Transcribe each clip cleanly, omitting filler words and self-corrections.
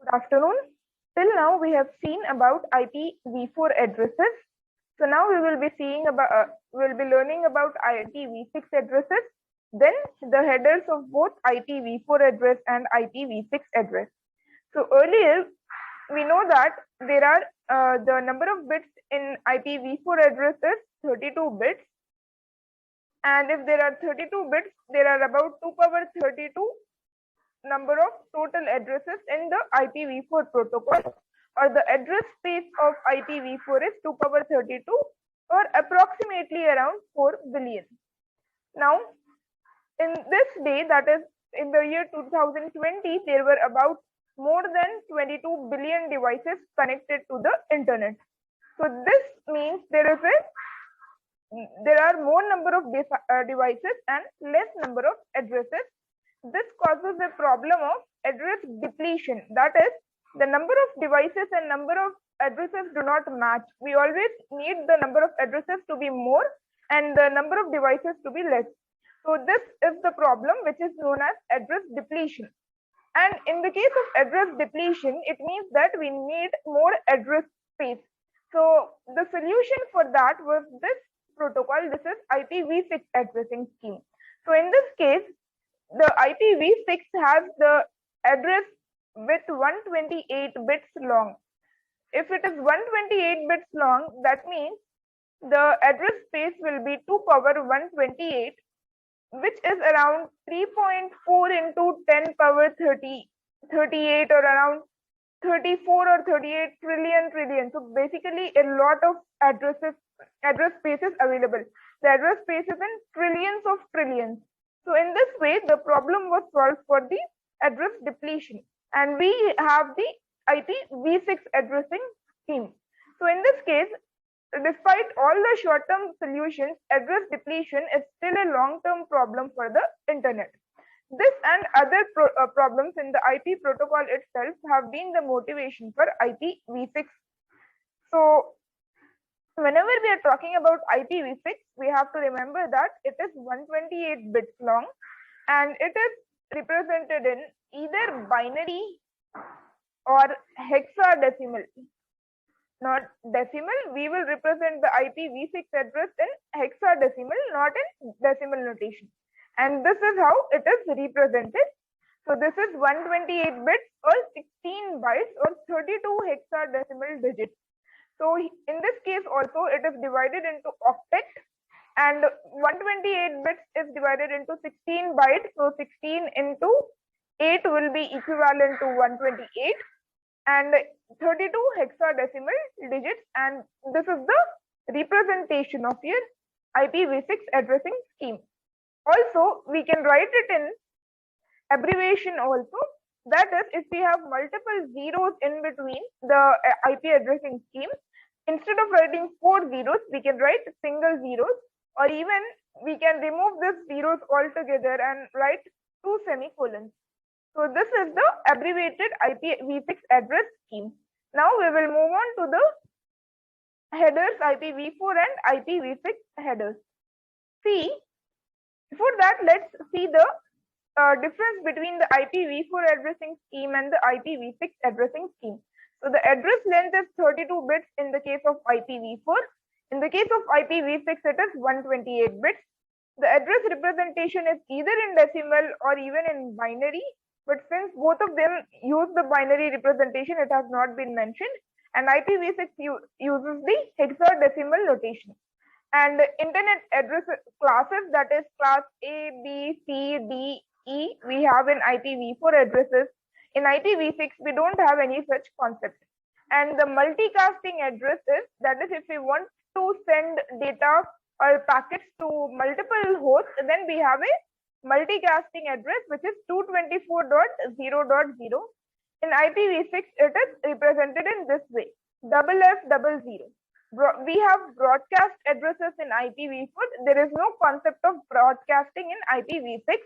Good afternoon. Till now, we have seen about IPv4 addresses. So now we will be learning about IPv6 addresses. Then the headers of both IPv4 address and IPv6 address. So earlier, we know that there are the number of bits in IPv4 address is 32 bits. And if there are 32 bits, there are about 2 power 32 number of total addresses in the IPv4 protocol, or the address space of IPv4 is 2 power 32, or approximately around 4 billion. Now, in this day, that is in the year 2020, there were about more than 22 billion devices connected to the internet. So this means there are more number of devices and less number of addresses. This causes a problem of address depletion. That is, the number of devices and number of addresses do not match. We always need the number of addresses to be more and the number of devices to be less. So this is the problem which is known as address depletion. And in the case of address depletion, it means that we need more address space. So the solution for that was this protocol. This is IPv6 addressing scheme. So in this case, the IPv6 has the address with 128 bits long. If it is 128 bits long, that means the address space will be 2 power 128, which is around 3.4 into 10 power 38, or around 34 or 38 trillion. So basically a lot of address spaces available. The address space is in trillions of trillions. So in this way, the problem was solved for the address depletion, and we have the IPv6 addressing scheme. So in this case, despite all the short-term solutions, address depletion is still a long-term problem for the internet. This and other problems in the IP protocol itself have been the motivation for IPv6. So whenever we are talking about IPv6, we have to remember that it is 128 bits long, and it is represented in either binary or hexadecimal. Not decimal. We will represent the IPv6 address in hexadecimal, not in decimal notation. And this is how it is represented. So this is 128 bits or 16 bytes or 32 hexadecimal digits. So in this case also, it is divided into octet, and 128 bits is divided into 16 bytes. So 16 into 8 will be equivalent to 128, and 32 hexadecimal digits, and this is the representation of your IPv6 addressing scheme. Also, we can write it in abbreviation also. That is, if we have multiple zeros in between the IP addressing scheme, instead of writing 4 zeros, we can write single zeros, or even we can remove these zeros altogether and write 2 semicolons. So this is the abbreviated IPv6 address scheme. Now we will move on to the headers, IPv4 and IPv6 headers. Before that, let's see the difference between the IPv4 addressing scheme and the IPv6 addressing scheme. So the address length is 32 bits in the case of IPv4. In the case of IPv6, it is 128 bits. The address representation is either in decimal or even in binary. But since both of them use the binary representation, it has not been mentioned. And IPv6 uses the hexadecimal notation. And internet address classes, that is class A, B, C, D, E, we have in IPv4 addresses. In IPv6, we don't have any such concept. And the multicasting addresses, that is, if we want to send data or packets to multiple hosts, then we have a multicasting address, which is 224.0.0. In IPv6, it is represented in this way, FF00. We have broadcast addresses in IPv4. There is no concept of broadcasting in IPv6.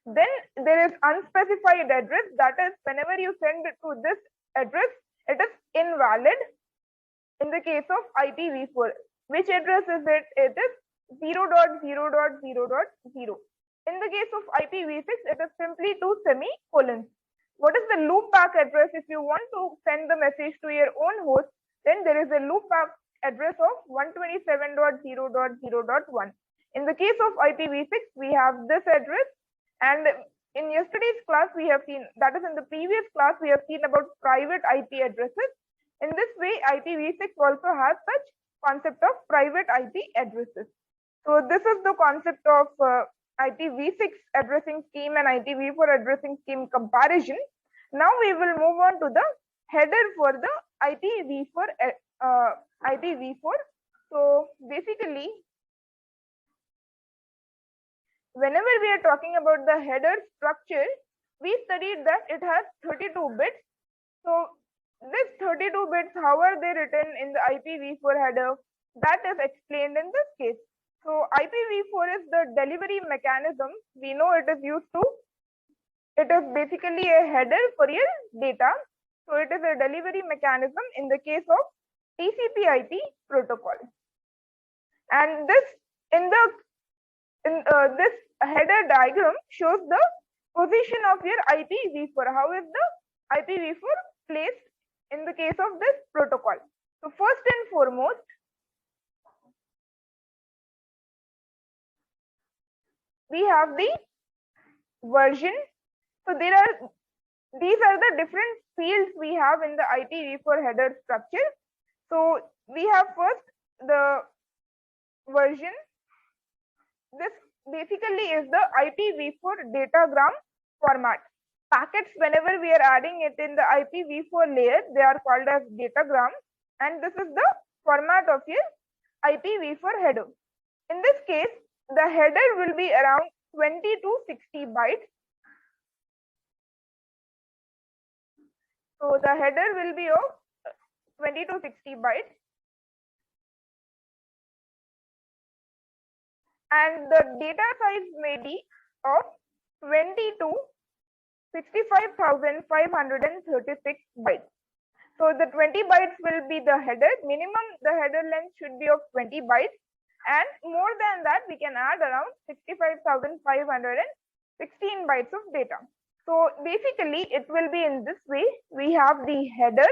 Then there is unspecified address. That is, whenever you send it to this address, it is invalid. In the case of IPv4, which address is it? It is 0.0.0.0. In the case of IPv6, it is simply 2 semicolons. What is the loopback address? If you want to send the message to your own host, then there is a loopback address of 127.0.0.1. In the case of IPv6, we have this address, and in yesterday's class we have seen, that is in the previous class we have seen about private IP addresses. In this way, IPv6 also has such concept of private IP addresses. So this is the concept of IPv6 addressing scheme and IPv4 addressing scheme comparison. Now we will move on to the header for the IPv4. So basically, whenever we are talking about the header structure, we studied that it has 32 bits. So this 32 bits, how are they written in the IPv4 header? That is explained in this case. So IPv4 is the delivery mechanism. We know it is used to, it is basically a header for your data. So it is a delivery mechanism in the case of TCP/IP protocol. And this this header diagram shows the position of your IPv4. How is the IPv4 placed in the case of this protocol? So first and foremost, we have the version. So these are the different fields we have in the IPv4 header structure. So we have first the version. This basically is the IPv4 datagram format. Packets, whenever we are adding it in the IPv4 layer, they are called as datagram, and this is the format of your IPv4 header. In this case, the header will be around 20 to 60 bytes. So the header will be of 20 to 60 bytes. And the data size may be of 20 to 65,536 bytes. So the 20 bytes will be the header. Minimum the header length should be of 20 bytes, and more than that we can add around 65,516 bytes of data. So basically it will be in this way. We have the header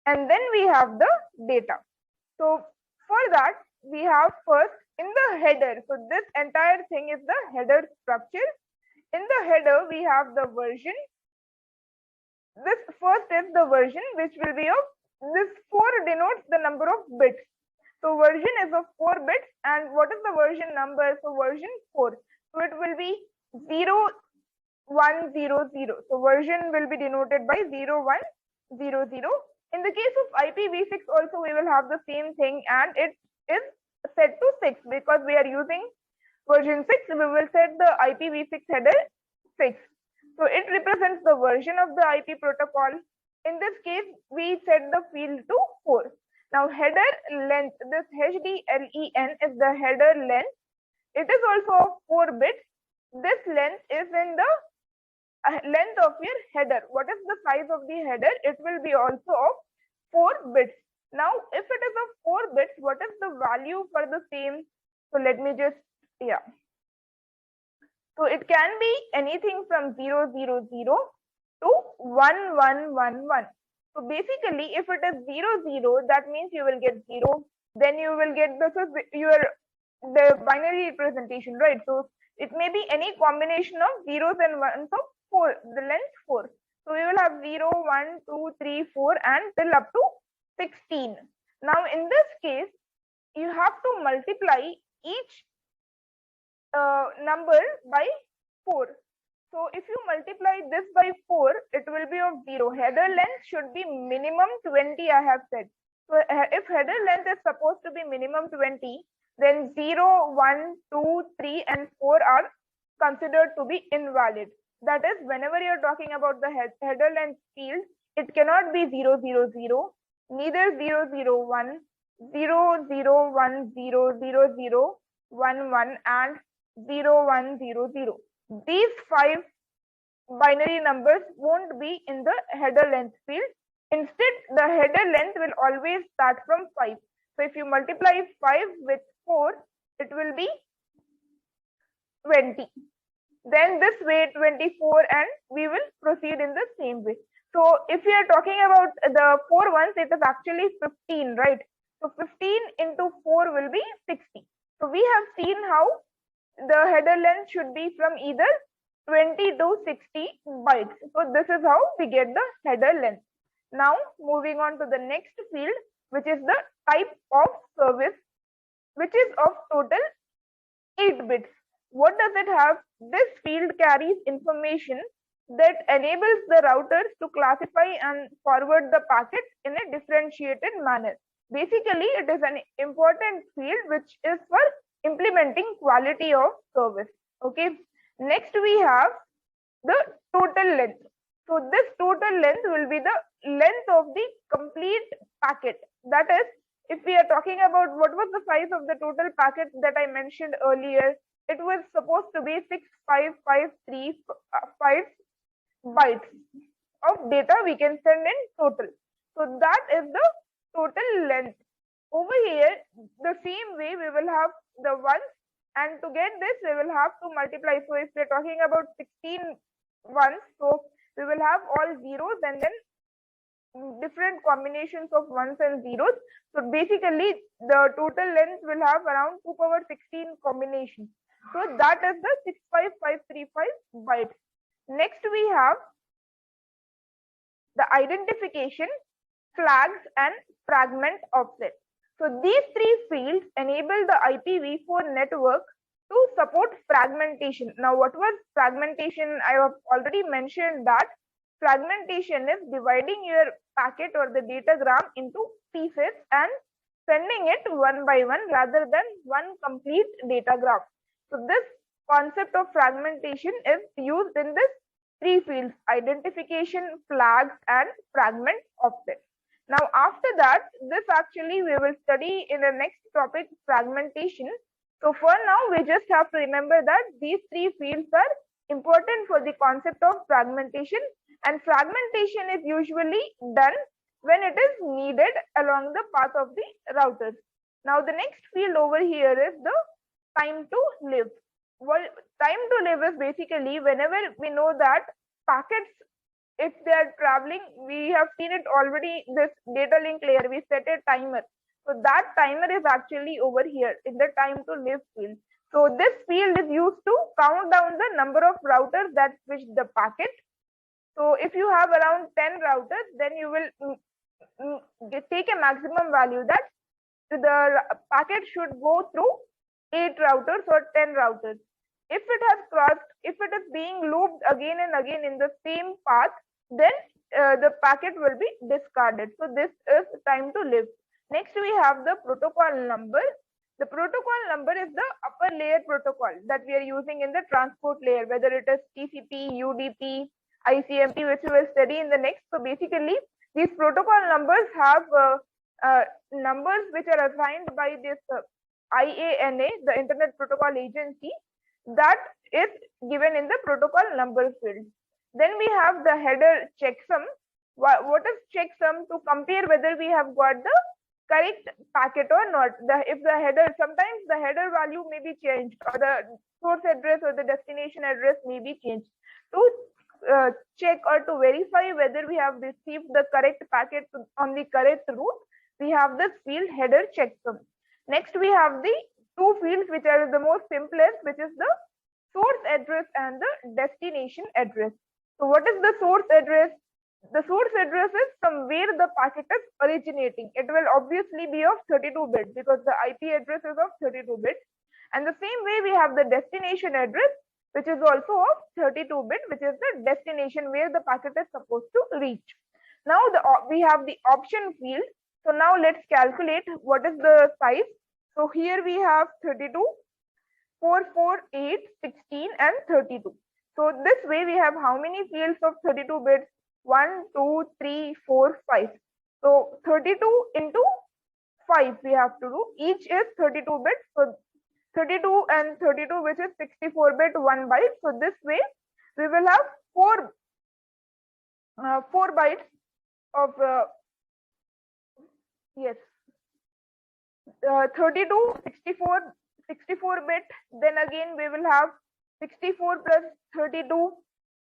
and then we have the data. So for that we have first in the header, so this entire thing is the header structure. In the header we have the version. This first is the version, which will be of, this 4 denotes the number of bits. So version is of 4 bits, and what is the version number? So version 4. So it will be 0100. So version will be denoted by 0100. In the case of IPv6 also we will have the same thing, and it is set to 6 because we are using version 6. We will set the IPv6 header 6. So it represents the version of the IP protocol. In this case, we set the field to 4. Now header length, this HDLEN is the header length. It is also of 4 bits. This length is in the length of your header. What is the size of the header? It will be also of 4 bits. Now if it is of 4 bits, what is the value for the same? So let me just, so it can be anything from 000 to 1111. So basically, if it is 00, that means you will get 0. Then you will get, this is the binary representation, right? So it may be any combination of zeros and ones of 4, the length 4. So we will have 0, 1, 2, 3, 4 and till up to 16. Now in this case, you have to multiply each number by 4. So if you multiply this by 4, it will be of 0. Header length should be minimum 20, I have said. So if header length is supposed to be minimum 20, then 0, 1, 2, 3 and 4 are considered to be invalid. That is, whenever you are talking about the header length field, it cannot be 000, neither 001, 0010, 0011 and 0100. These 5 binary numbers won't be in the header length field. Instead, the header length will always start from 5. So if you multiply 5 with 4, it will be 20. then this way 24, and we will proceed in the same way. So if we are talking about the 4 ones, it is actually 15, right? So 15 into 4 will be 60. So we have seen how the header length should be from either 20 to 60 bytes. So this is how we get the header length. Now moving on to the next field, which is the type of service, which is of total 8 bits. What does it have? This field carries information that enables the routers to classify and forward the packets in a differentiated manner. Basically, it is an important field which is for implementing quality of service. Okay. Next, we have the total length. So this total length will be the length of the complete packet. That is, if we are talking about what was the size of the total packet that I mentioned earlier, it was supposed to be 65535 bytes of data we can send in total. So that is the total length. Over here, the same way we will have the ones, and to get this we will have to multiply. So if we are talking about 16 ones, so we will have all zeros and then different combinations of ones and zeros. So basically the total length will have around 2 power 16 combinations. So that is the 65535 bytes. Next we have the identification, flags and fragment offset. So these three fields enable the IPv4 network to support fragmentation. Now what was fragmentation? I have already mentioned that fragmentation is dividing your packet or the datagram into pieces and sending it one by one rather than one complete datagram. So this concept of fragmentation is used in this three fields: identification, flags and fragment offset. Now after that, this actually we will study in the next topic, fragmentation. So for now, we just have to remember that these three fields are important for the concept of fragmentation, and fragmentation is usually done when it is needed along the path of the routers. Now the next field over here is the time to live. Well, time to live is basically whenever we know that packets, if they are traveling, we have seen it already, this data link layer, we set a timer. So that timer is actually over here in the time to live field. So this field is used to count down the number of routers that switch the packet. So if you have around 10 routers, then you will take a maximum value that the packet should go through 8 routers or 10 routers. If it has crossed, if it is being looped again and again in the same path, then the packet will be discarded. So this is time to live. Next we have the protocol number. The protocol number is the upper layer protocol that we are using in the transport layer, whether it is TCP, UDP, ICMP, which we will study in the next. So basically these protocol numbers have numbers which are assigned by this IANA, the Internet Protocol Agency, that is given in the protocol number field. Then we have the header checksum. What is checksum? To compare whether we have got the correct packet or not. If the header, sometimes the header value may be changed, or the source address or the destination address may be changed. To check or to verify whether we have received the correct packet on the correct route, we have this field header checksum. Next we have the two fields which are the most simplest, which is the source address and the destination address. So what is the source address? The source address is from where the packet is originating. It will obviously be of 32 bits because the IP address is of 32 bits. And the same way we have the destination address, which is also of 32 bit, which is the destination where the packet is supposed to reach. Now we have the option field. So now let's calculate what is the size. So here we have 32, 4, 4, 8, 16 and 32. So this way we have how many fields of 32 bits? 1, 2, 3, 4, 5. So 32 into 5 we have to do. Each is 32 bits. So 32 and 32, which is 64 bit 1 byte. So this way we will have 4 bytes of 32, 64 bit. Then again we will have 64 plus 32,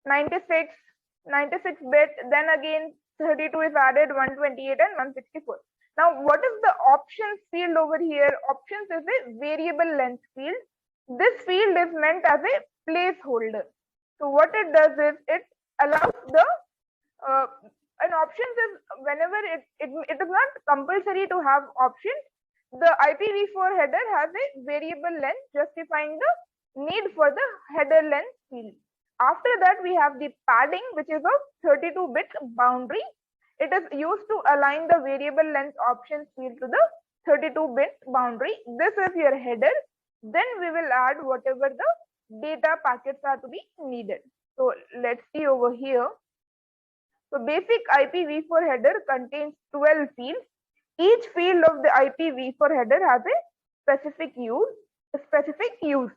96, 96 bit, then again 32 is added, 128 and 164. Now, what is the options field over here? Options is a variable length field. This field is meant as a placeholder. So what it does is it allows the an options is whenever it is not compulsory to have options. The IPv4 header has a variable length justifying the need for the header length field. After that, we have the padding, which is a 32-bit boundary. It is used to align the variable length options field to the 32-bit boundary. This is your header. Then we will add whatever the data packets are to be needed. So let's see over here. So basic IPv4 header contains 12 fields. Each field of the IPv4 header has a specific use.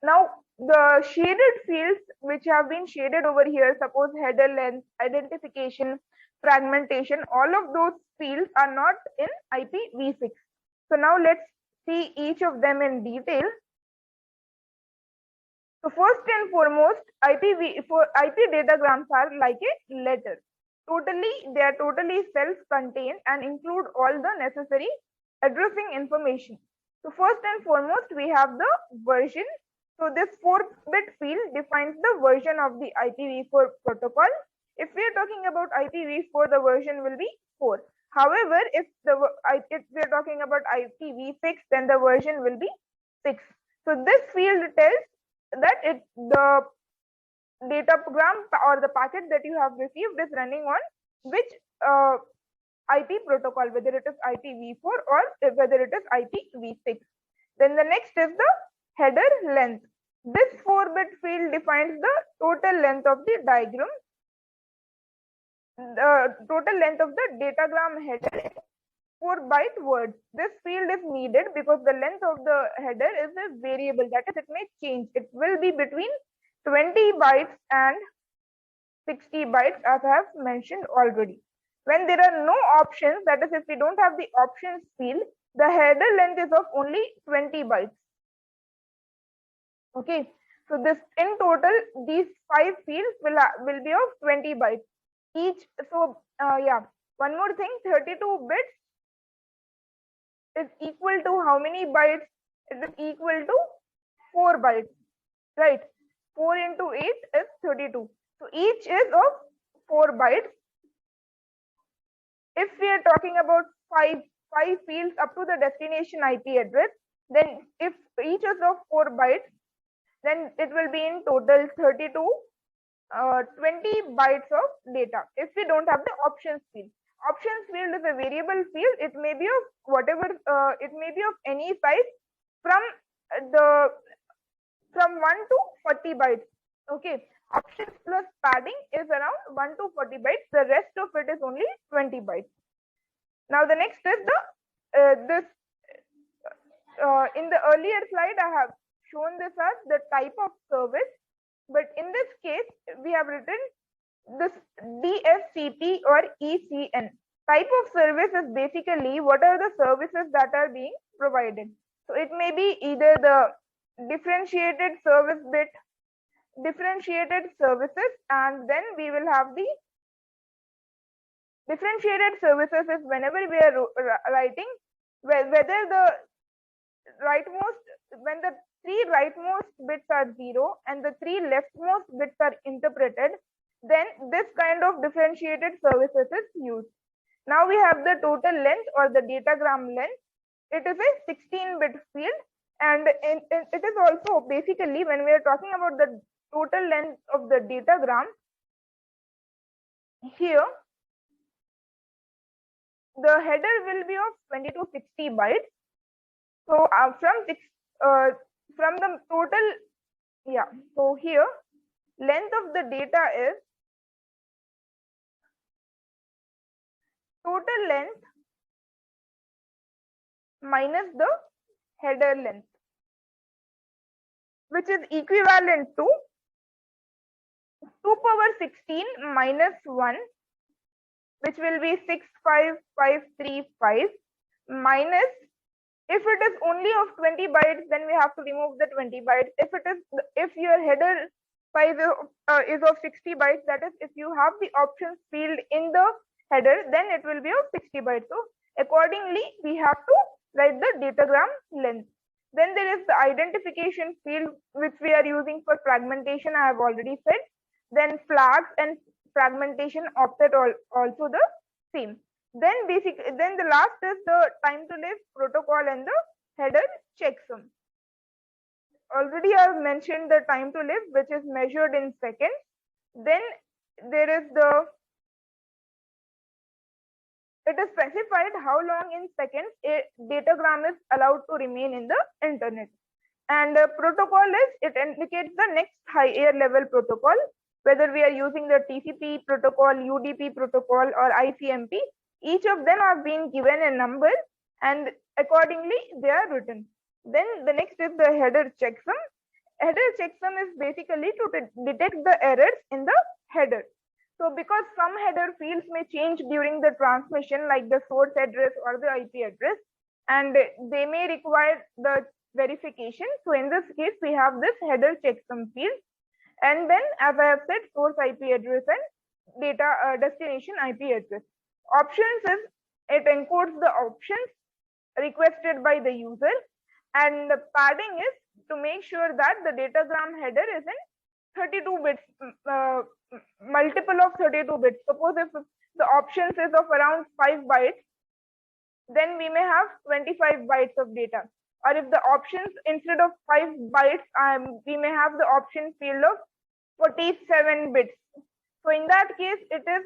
Now the shaded fields which have been shaded over here, suppose header length, identification, fragmentation, all of those fields are not in IPv6. So now let's see each of them in detail. So first and foremost, IP datagrams are like a letter. They are totally self-contained and include all the necessary addressing information. So first and foremost, we have the version. So this 4-bit field defines the version of the IPv4 protocol. If we are talking about IPv4, the version will be 4. However, if we are talking about IPv6, then the version will be 6. So this field tells that the datagram or the packet that you have received is running on which IP protocol, whether it is IPv4 or whether it is IPv6. Then the next is the header length. This 4-bit field defines the total length of the diagram. The total length of the datagram header is 4-byte words. This field is needed because the length of the header is a variable, that is, it may change. It will be between 20 bytes and 60 bytes, as I have mentioned already. When there are no options, that is, if we don't have the options field, the header length is of only 20 bytes. Okay, so this in total, these 5 fields will be of 20 bytes each. So yeah, one more thing, 32 bits is equal to how many bytes? It is equal to 4 bytes, right? 4 into 8 is 32. So each is of 4 bytes. If we are talking about 5 fields up to the destination IP address, then if each is of 4 bytes, then it will be in total 32, 20 bytes of data. If we don't have the options field. Options field is a variable field. It may be of whatever, it may be of any size from 1 to 40 bytes. Okay, options plus padding is around 1 to 40 bytes. The rest of it is only 20 bytes. Now the next is the in the earlier slide I have shown this as the type of service, but in this case we have written this DSCP or ECN. Type of service is basically what are the services that are being provided. So it may be either the differentiated service bit, differentiated services, and then we will have the differentiated services is whenever we are writing whether the rightmost, when the 3 rightmost bits are 0 and the 3 leftmost bits are interpreted, then this kind of differentiated services is used. Now we have the total length or the datagram length. It is a 16-bit field, and it is also basically when we are talking about the total length of the datagram, here the header will be of 20 to 60 bytes. So from the total, yeah, so here length of the data is total length minus the header length, which is equivalent to 2 power 16 minus 1, which will be 65535 minus If it is only of 20 bytes, then we have to remove the 20 bytes. If your header size is of 60 bytes, that is, if you have the options field in the header, then it will be of 60 bytes. So accordingly, we have to write the datagram length. Then there is the identification field, which we are using for fragmentation. I have already said. Then flags and fragmentation offset also the same. Then the last is the time to live protocol and the header checksum. Already I have mentioned the time to live, which is measured in seconds. Then there is it is specified how long in seconds a datagram is allowed to remain in the internet. And protocol it indicates the next higher level protocol, whether we are using the TCP protocol, UDP protocol, or ICMP. Each of them have been given a number, and accordingly they are written. Then the next is the header checksum. Header checksum is basically to detect the errors in the header. So because some header fields may change during the transmission, like the source address or the IP address, and they may require the verification. So in this case, we have this header checksum field. And then, as I have said, source IP address and data destination IP address. Options is it encodes the options requested by the user, and the padding is to make sure that the datagram header is in 32 bits, multiple of 32 bits. Suppose if the options is of around 5 bytes, then we may have 25 bytes of data. Or if the options instead of 5 bytes, we may have the option field of 47 bits. So in that case, it is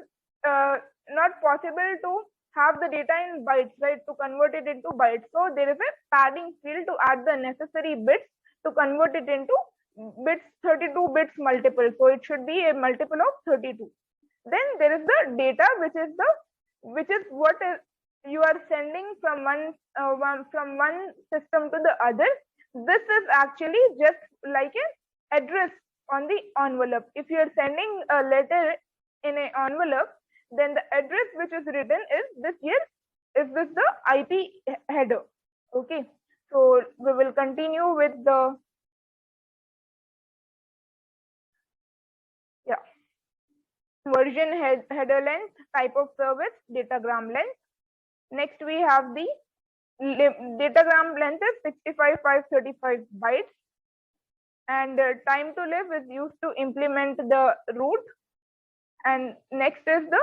not possible to have the data in bytes, right, to convert it into bytes. So there is a padding field to add the necessary bits to convert it into bits, 32 bits multiple. So it should be a multiple of 32. Then there is the data, which is what you are sending from one system to the other. This is actually just like an address on the envelope. If you are sending a letter in an envelope, then the address which is written is this here. Is this the IP header? Okay. So we will continue with the version header length, type of service, datagram length. Next we have the datagram length is 65,535 bytes, and time to live is used to implement the root. And next is the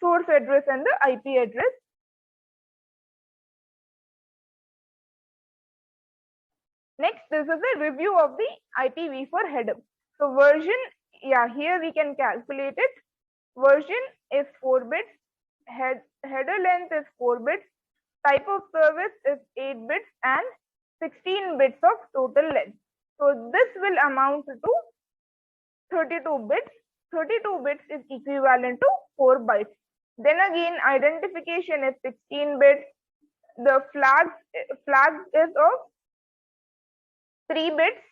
source address and the IP address. Next, this is a review of the IPv4 header. So version, here we can calculate it. Version is 4 bits, header length is 4 bits, type of service is 8 bits, and 16 bits of total length. So this will amount to 32 bits. 32 bits is equivalent to 4 bytes. Then again, identification is 16 bits. The flag is of 3 bits,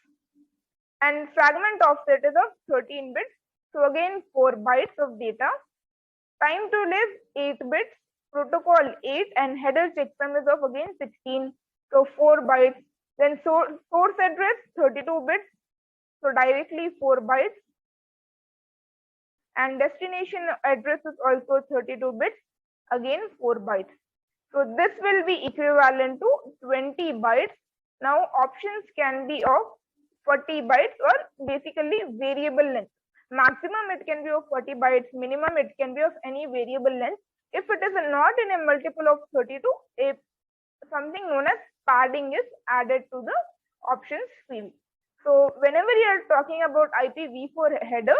and fragment offset is of 13 bits. So again, 4 bytes of data. Time to live 8 bits, protocol 8, and header checksum is of again 16. So 4 bytes. Then source address 32 bits. So directly 4 bytes. And destination address is also 32 bits. Again 4 bytes. So this will be equivalent to 20 bytes. Now options can be of 40 bytes or basically variable length. Maximum it can be of 40 bytes, minimum it can be of any variable length. If it is not in a multiple of 32, something known as padding is added to the options field. So whenever you are talking about IPv4 header,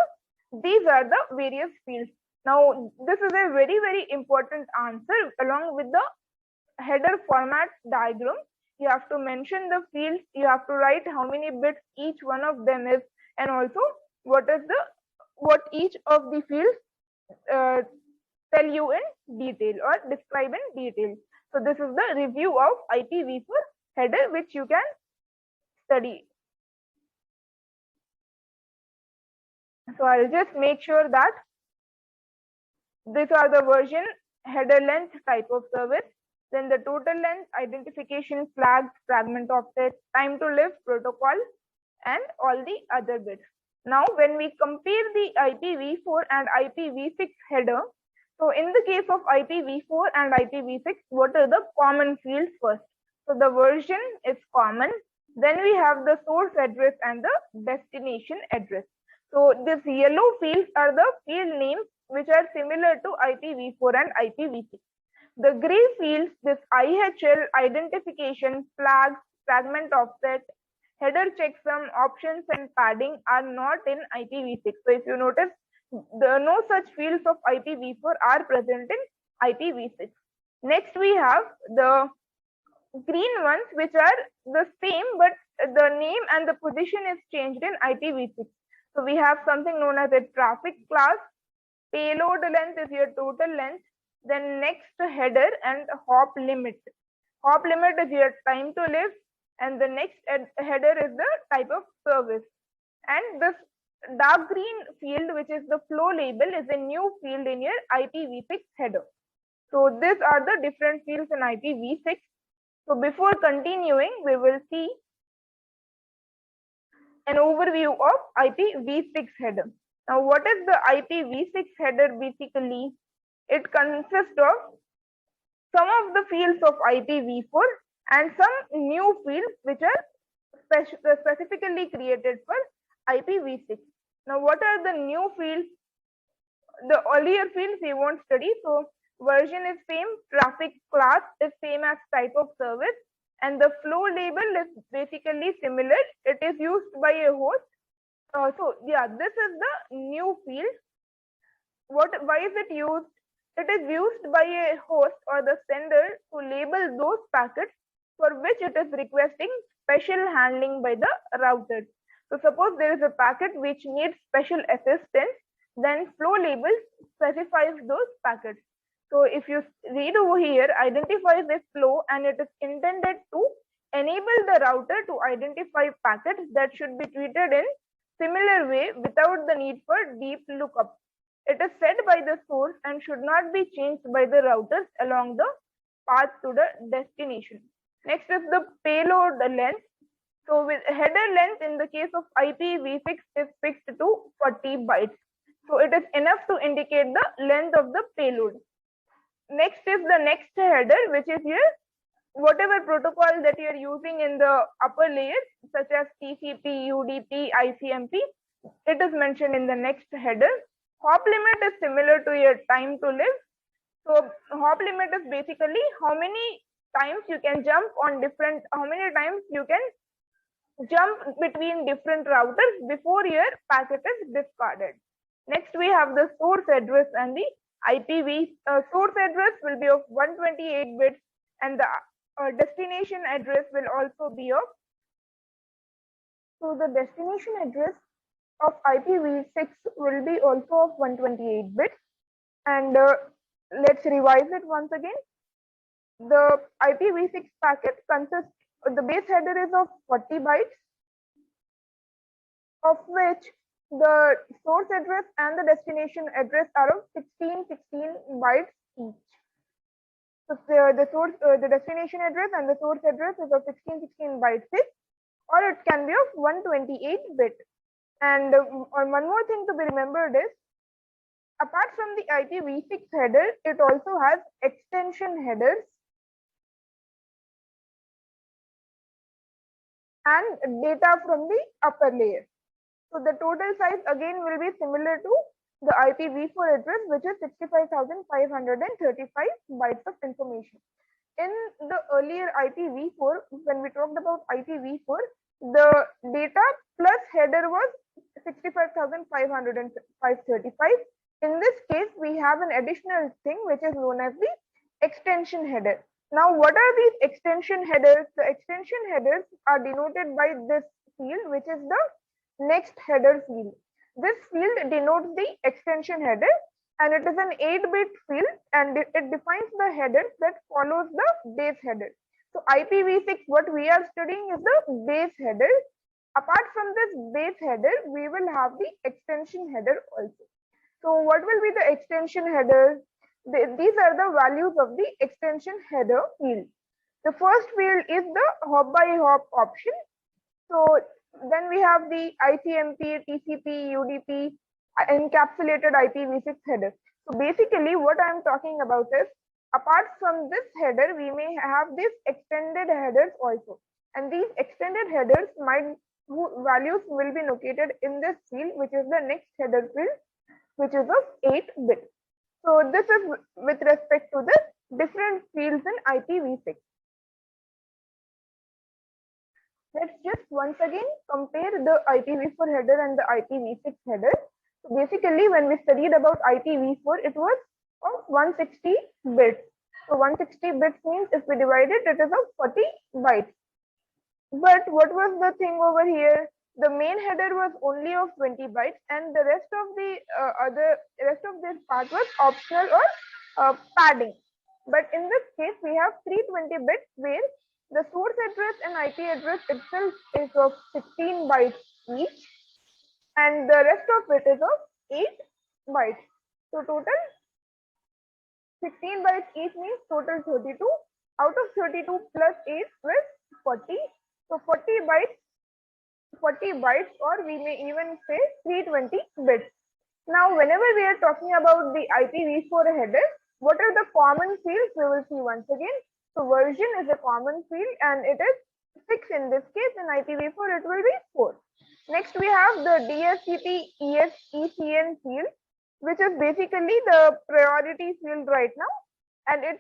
these are the various fields. Now this is a very, very important answer. Along with the header format diagram, you have to mention the fields, you have to write how many bits each one of them is, and also what each of the fields tell you in detail or describe in detail. So this is the review of IPv4 header, which you can study. So I'll just make sure that these are the version, header length, type of service, then the total length, identification, flag, fragment offset, time to live, protocol, and all the other bits. Now, when we compare the IPv4 and IPv6 header, so in the case of IPv4 and IPv6, what are the common fields first? So the version is common. Then we have the source address and the destination address. So these yellow fields are the field names which are similar to IPv4 and IPv6. The gray fields, this IHL, identification, flags, fragment offset, header checksum, options, and padding are not in IPv6. So if you notice, no such fields of IPv4 are present in IPv6. Next, we have the green ones, which are the same, but the name and the position is changed in IPv6. So we have something known as a traffic class. Payload length is your total length. Then next, header and hop limit. Hop limit is your time to live, and the next header is the type of service. And this dark green field, which is the flow label, is a new field in your IPv6 header. So these are the different fields in IPv6. So before continuing, we will see an overview of IPv6 header. Now, what is the IPv6 header basically? It consists of some of the fields of IPv4 and some new fields which are specifically created for IPv6. Now, what are the new fields? The earlier fields we won't study. So version is same, traffic class is same as type of service, and the flow label is basically similar. It is used by a host. So yeah, this is the new field. Why is it used? It is used by a host or the sender to label those packets for which it is requesting special handling by the router. So suppose there is a packet which needs special assistance, then flow labels specifies those packets. So if you read over here, identifies a flow, and it is intended to enable the router to identify packets that should be treated in similar way without the need for deep lookup. It is set by the source and should not be changed by the routers along the path to the destination. Next is the payload length. So with header length in the case of IPv6 is fixed to 40 bytes. So it is enough to indicate the length of the payload. Next is the next header, which is here whatever protocol that you are using in the upper layers, such as TCP, UDP, ICMP, it is mentioned in the next header. Hop limit is similar to your time to live. So hop limit is basically how many times you can jump on different, how many times you can jump between different routers before your packet is discarded. Next, we have the source address and the IPv. Source address will be of 128 bits, and the destination address will also be of. So the destination address of IPv6 will be also of 128 bits, and let's revise it once again. The IPv6 packet consists, the base header is of 40 bytes, of which the source address and the destination address are of 16 bytes each. So the destination address and the source address is of 16 bytes each, or it can be of 128 bit. And one more thing to be remembered is, apart from the IPv6 header, it also has extension headers and data from the upper layer. So the total size again will be similar to the IPv4 address, which is 65,535 bytes of information. In the earlier IPv4, when we talked about IPv4, the data plus header was 65,535. In this case, we have an additional thing which is known as the extension header. Now, what are these extension headers? The extension headers are denoted by this field, which is the next header field. This field denotes the extension header, and it is an 8-bit field, and it defines the headers that follows the base header. So IPv6, what we are studying is the base header. Apart from this base header, we will have the extension header also. So what will be the extension header? These are the values of the extension header field. The first field is the hop by hop option. So then we have the ICMP, TCP, UDP, encapsulated IPv6 header. So basically what I am talking about is, apart from this header, we may have these extended headers also. And these extended headers values will be located in this field, which is the next header field, which is of 8 bit. So this is with respect to the different fields in IPv6. Let's just once again compare the IPv4 header and the IPv6 header. So basically, when we studied about IPv4, it was of 160 bits. So 160 bits means if we divide it, it is of 40 bytes. But what was the thing over here? The main header was only of 20 bytes, and the rest of the rest of this part was optional or padding. But in this case, we have 320 bits where the source address and IP address itself is of 16 bytes each, and the rest of it is of 8 bytes. So total 16 bytes each means total 32. Out of 32 plus 8 was 40. So 40 bytes, or we may even say 320 bits. Now, whenever we are talking about the IPv4 header, what are the common fields? We will see once again. So version is a common field, and it is 6 in this case. In IPv4, it will be 4. Next, we have the DSCP ECN field, which is basically the priority field right now, and it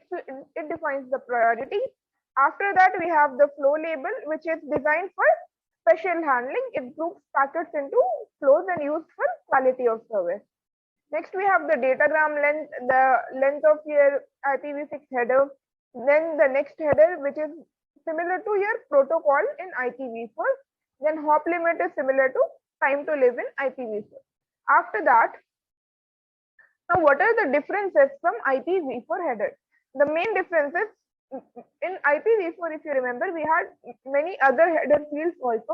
defines the priority. After that, we have the flow label, which is designed for special handling. It groups packets into flows and used for quality of service. Next, we have the datagram length, the length of your IPv6 header. Then the next header, which is similar to your protocol in IPv4. Then hop limit is similar to time to live in IPv4. After that, now what are the differences from IPv4 header? The main differences in IPv4, if you remember, we had many other header fields also.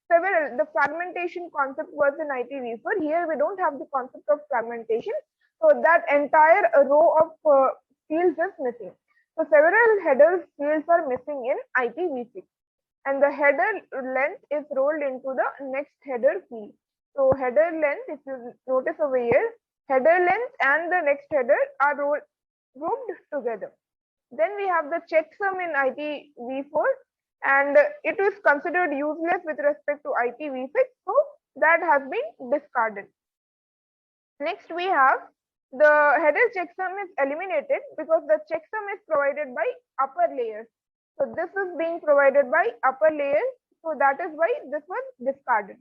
The fragmentation concept was in IPv4. Here we don't have the concept of fragmentation. So that entire row of fields is missing. So several header fields are missing in IPv6. And the header length is rolled into the next header field. So header length, if you notice over here, header length and the next header are grouped together. Then we have the checksum in IPv4, and it is considered useless with respect to IPv6, so that has been discarded. Next, we have the header checksum is eliminated because the checksum is provided by upper layers. So this is being provided by upper layers, so that is why this was discarded.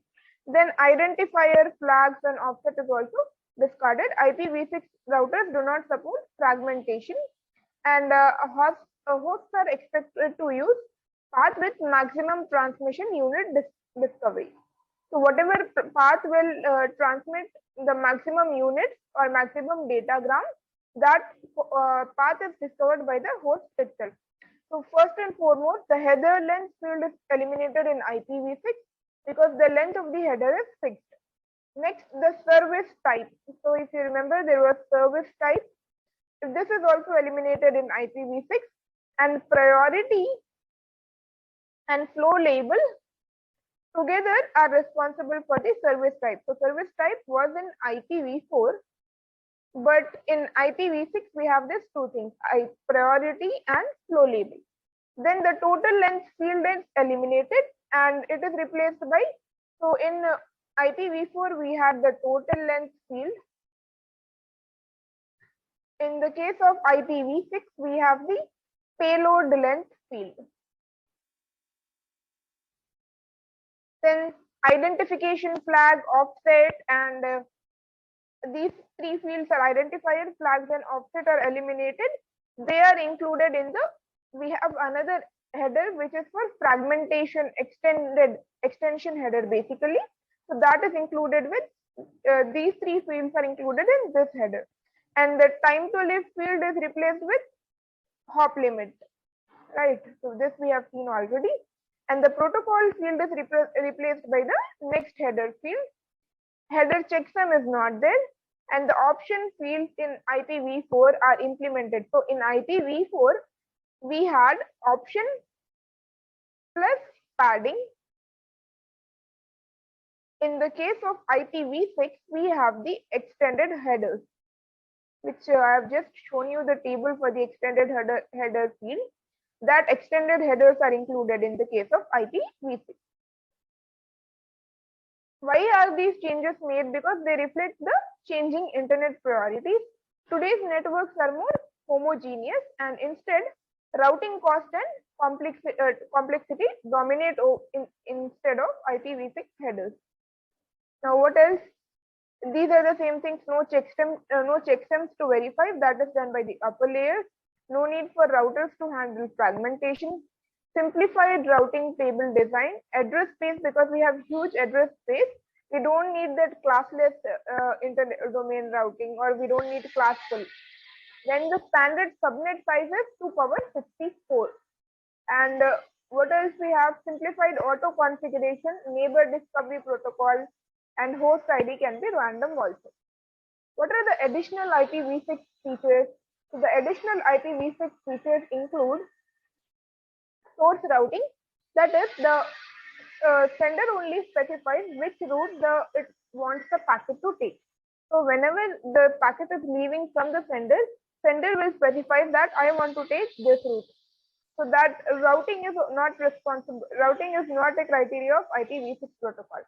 Then identifier, flags, and offset is also discarded. IPv6 routers do not support fragmentation, and hosts are expected to use path with maximum transmission unit discovery. So whatever path will transmit the maximum units or maximum datagram, that path is discovered by the host itself. So first and foremost, the header length field is eliminated in IPv6 because the length of the header is fixed. Next, the service type. So if you remember, there was service type. This is also eliminated in IPv6, and priority and flow label together are responsible for the service type. So service type was in IPv4, but in IPv6 we have these two things, priority and flow label. Then the total length field is eliminated and it is replaced by, so in IPv4 we had the total length field. In the case of IPv6 we have the payload length field. Then identification flag, offset, and these three fields are identifier, flags, and offset are eliminated. They are included in the, we have another header which is for fragmentation extension header basically. So that is included with these three fields are included in this header. And the time to live field is replaced with hop limit, right? So this we have seen already. And the protocol field is replaced by the next header field. Header checksum is not there, and the option fields in IPv4 are implemented. So in IPv4, we had option plus padding. In the case of IPv6, we have the extended headers, which I have just shown you the table for the extended header field. That extended headers are included in the case of IPv6. Why are these changes made? Because they reflect the changing internet priorities. Today's networks are more homogeneous, and instead routing cost and complexity dominate instead of IPv6 headers. Now what else? These are the same things. No checksums to verify. That is done by the upper layers. No need for routers to handle fragmentation. Simplified routing table design. Address space, because we have huge address space. We don't need that classless internet domain routing, or we don't need classful. Then the standard subnet size is 2 power 64. And what else we have? Simplified auto configuration, neighbor discovery protocol, and host ID can be random also. What are the additional IPv6 features? So the additional IPv6 features include source routing, that is the sender only specifies which route it wants the packet to take. So whenever the packet is leaving from the sender will specify that I want to take this route. So that routing is not responsible. Routing is not a criteria of IPv6 protocol.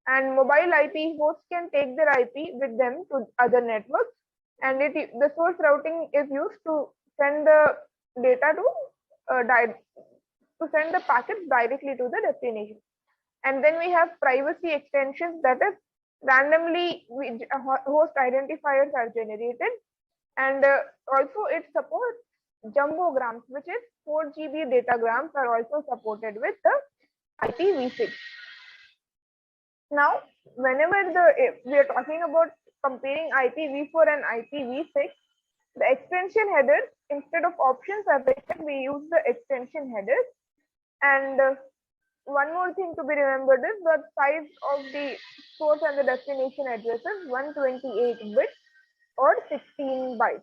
And mobile IP hosts can take their IP with them to other networks, and the source routing is used to send the data to send the packets directly to the destination. And then we have privacy extensions, that is randomly host identifiers are generated, and also it supports jumbograms, which is 4 GB datagrams are also supported with the IPv6. Now, whenever we are talking about comparing IPv4 and IPv6, the extension headers, instead of options, as I said, we use the extension headers. And one more thing to be remembered is the size of the source and the destination addresses, 128 bits or 16 bytes.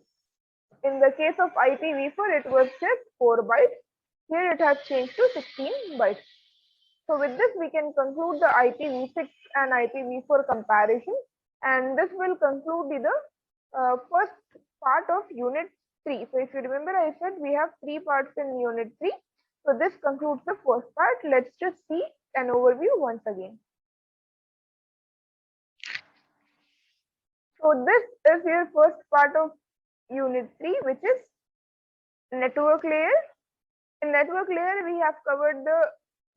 In the case of IPv4, it was just 4 bytes. Here it has changed to 16 bytes. So with this, we can conclude the IPv6 and IPv4 comparison, and this will conclude the first part of Unit 3. So if you remember, I said we have 3 parts in Unit 3. So this concludes the first part. Let's just see an overview once again. So this is your first part of Unit 3, which is network layer. In network layer, we have covered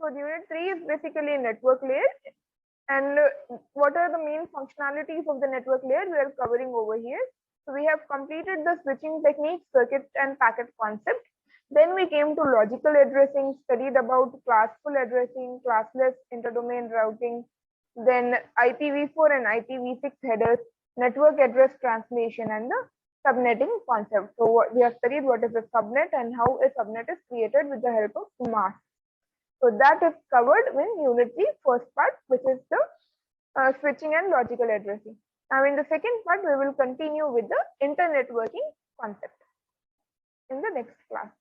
so Unit 3 is basically a network layer. And what are the main functionalities of the network layer we are covering over here? So we have completed the switching technique, circuit and packet concept. Then we came to logical addressing, studied about classful addressing, classless interdomain routing, then IPv4 and IPv6 headers, network address translation, and the subnetting concept. So we have studied what is a subnet and how a subnet is created with the help of mask. So that is covered in Unit 3 first part, which is the switching and logical addressing. Now in the second part, we will continue with the internetworking concept in the next class.